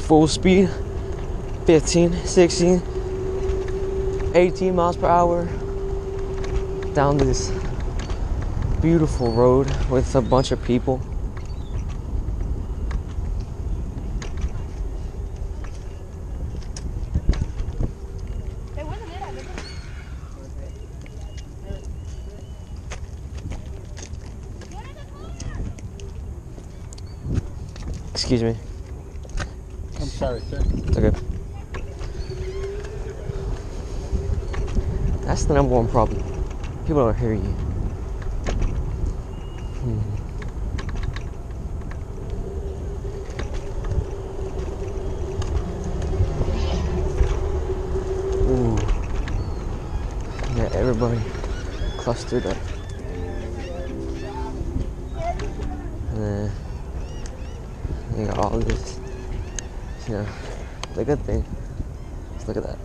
full speed, 15, 16, 18 miles per hour down this beautiful road with a bunch of people. Excuse me. I'm sorry, sir. It's okay. That's the number one problem. People don't hear you. Ooh. Yeah, everybody clustered up. And then you got all this, you know, the good thing. Just look at that.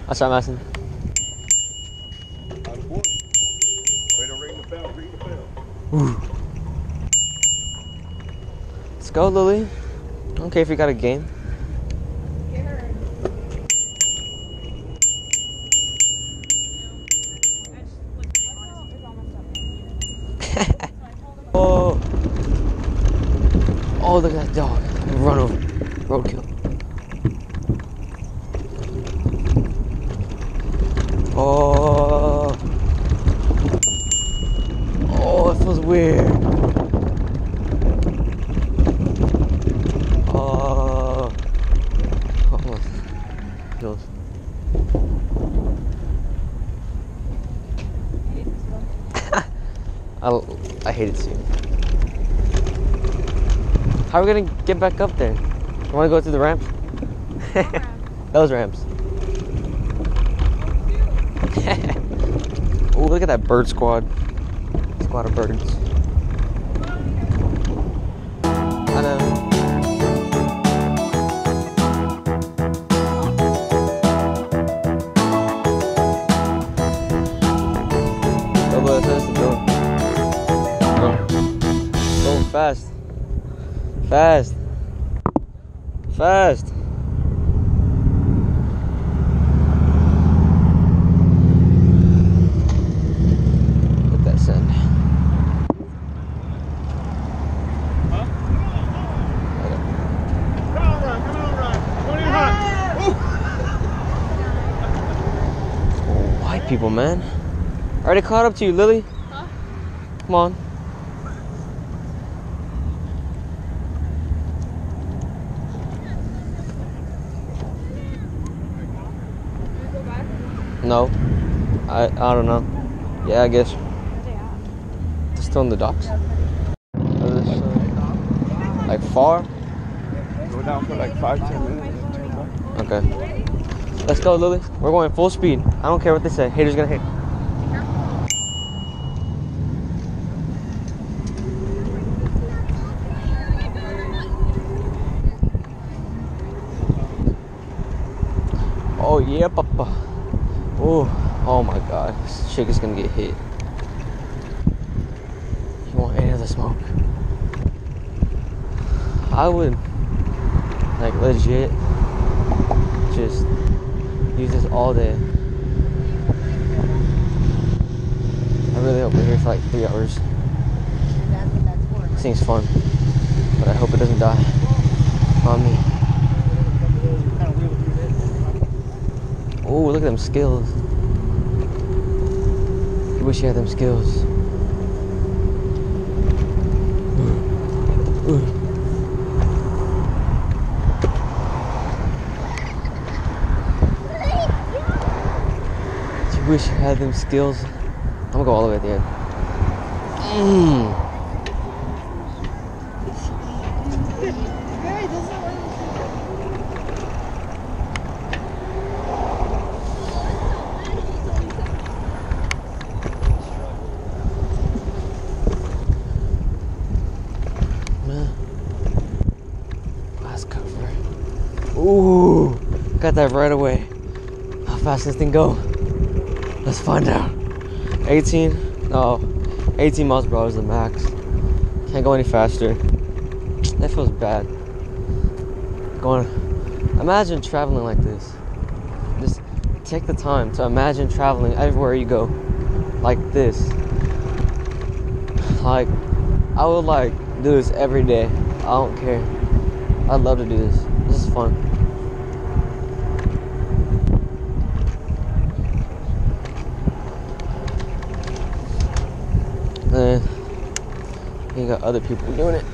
I'll try Madison. Out of board. Way to ring the bell, ring the bell. Ooh. Let's go, Lily. I don't care if you got a game. Oh. Oh, look at that dog. Run over. Roadkill. Oh. Oh, it feels weird. Oh. Almost. Feels. I hate it too. How are we gonna get back up there? You wanna go through the ramp? Those ramps. Oh, look at that bird squad. Squad of birds. I know. Oh, but that's the door. Go fast. Fast. Fast. Look at that sun. Huh? Come on, Ryan. Come on, Ryan. Come on, hot. Oh, white people, man. Already caught up to you, Lily. Huh? Come on. No, I don't know. Yeah, I guess. They're still in the docks. Like far? Go down for like 5-10 minutes. Okay. Let's go, Lily. We're going full speed. I don't care what they say. Haters gonna hate. Oh yeah, papa. Oh my god, this chick is gonna get hit. You want any of the smoke? I would, like, legit just use this all day. I really hope we're here for like 3 hours. Seems fun, but I hope it doesn't die on me. Oh, look at them skills. I wish you had them skills. I wish you had them skills. I'm gonna go all the way at the end. Guys, this Look at that right away. How fast this thing go? Let's find out. 18? No. 18 miles per hour is the max. Can't go any faster. That feels bad. Imagine traveling like this. Just take the time to imagine traveling everywhere you go. Like this. Like, I would like do this every day. I don't care. I'd love to do this. This is fun. And you got other people doing it.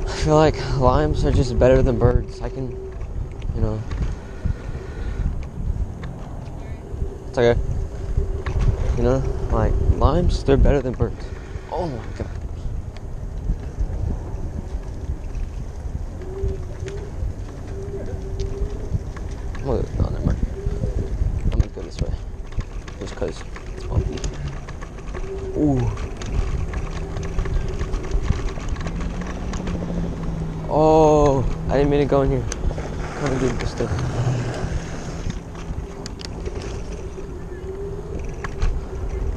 I feel like limes are just better than birds. I can, you know. It's okay. You know, like limes, they're better than birds. Oh my god. No, never mind. I'm gonna go this way. Just cause it's bumpy. Ooh. Oh, I didn't mean to go in here. Kind of good stuff.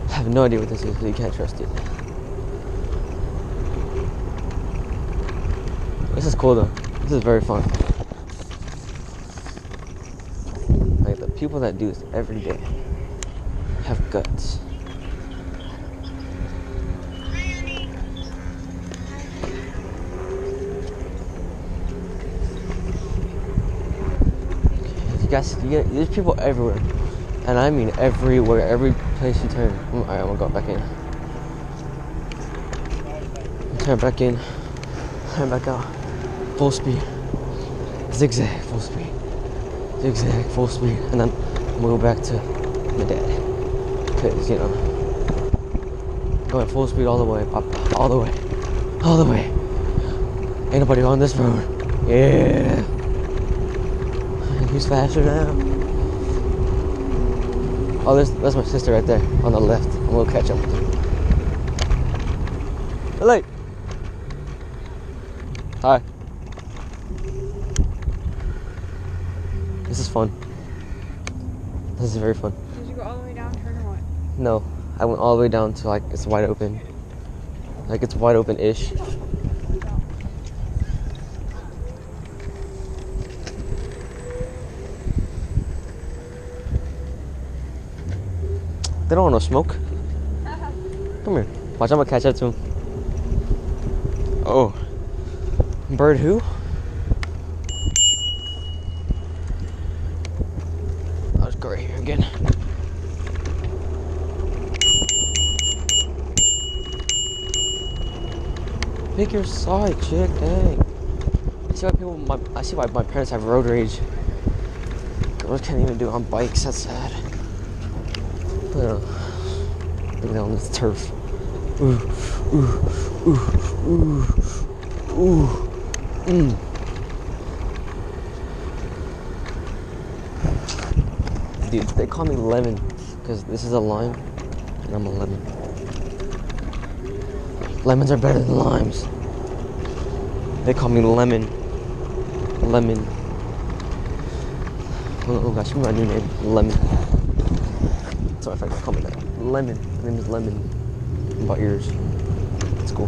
I have no idea what this is, so you can't trust it. This is cool though. This is very fun. Like the people that do this every day have guts. Guys, there's people everywhere, and I mean everywhere, every place you turn. Alright, I'm gonna go back in. Turn back in, turn back out, full speed, zigzag, full speed, zigzag, full speed, and then I'm gonna go back to my dad, because, you know, going full speed all the way, all the way, all the way. Ain't nobody on this road. Yeah. Who's faster now? Oh, that's my sister right there on the left. I'm gonna catch up with her. Hello. Hi. This is fun. This is very fun. Did you go all the way down, turn or what? No, I went all the way down to like it's wide open. Like it's wide open-ish. They don't want no smoke. Come here. Watch, I'm gonna catch up to him. Oh. Bird who? I'll just go right here again. Pick your side, chick, dang. I see why my parents have road rage. Girls can't even do it on bikes, that's sad. Look down this turf. Ooh, ooh, ooh, ooh, ooh. Dude, they call me Lemon because this is a lime and I'm a lemon. Lemons are better than limes. They call me Lemon. Lemon. Oh gosh, my new name, Lemon. Sorry if I call me that. Lemon. My name is Lemon. What about yours? It's cool.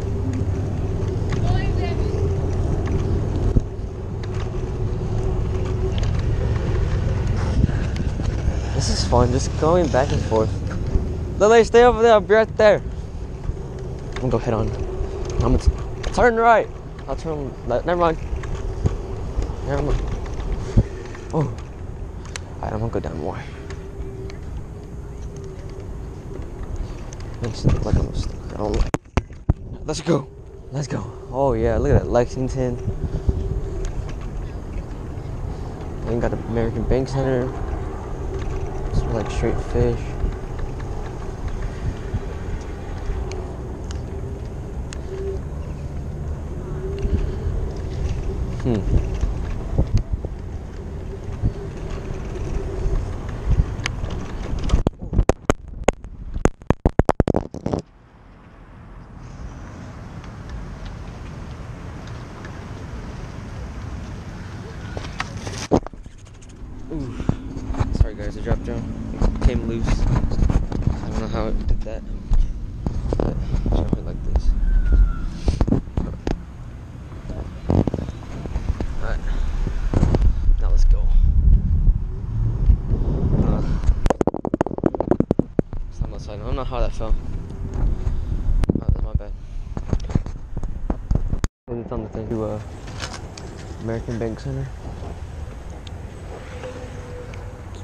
This is fun, just going back and forth. Lily, stay over there, I'll be right there. I'm gonna go head on. I'm gonna turn right. I'll turn left. Never mind. Never mind. Oh. Alright, I'm gonna go down more. Like I'm stuck. I don't like. Let's go. Let's go. Oh yeah, look at that Lexington. Then got the American Bank Center. It's like straight fish. There's a drop drone. It came loose. I don't know how it did that. But jump it like this. Alright. Now let's go. Stand outside. I don't know how that fell. Oh, that's my bad. It's on the thing to American Bank Center.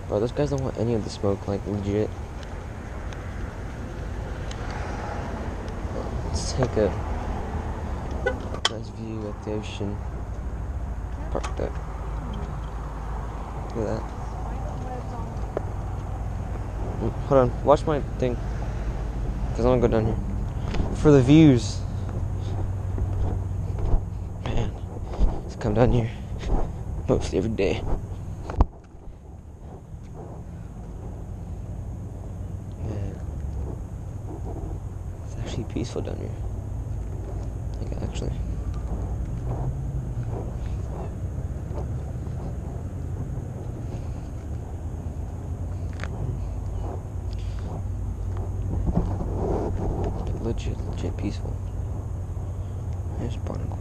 Bro, those guys don't want any of the smoke, like legit. Let's take a nice view at the ocean. Park that. Look at that. Hold on, watch my thing. Cause I'm gonna go down here. For the views. Man, let's come down here. Mostly every day. Peaceful down here. Like, actually. Like, legit peaceful. Here's Barnacle.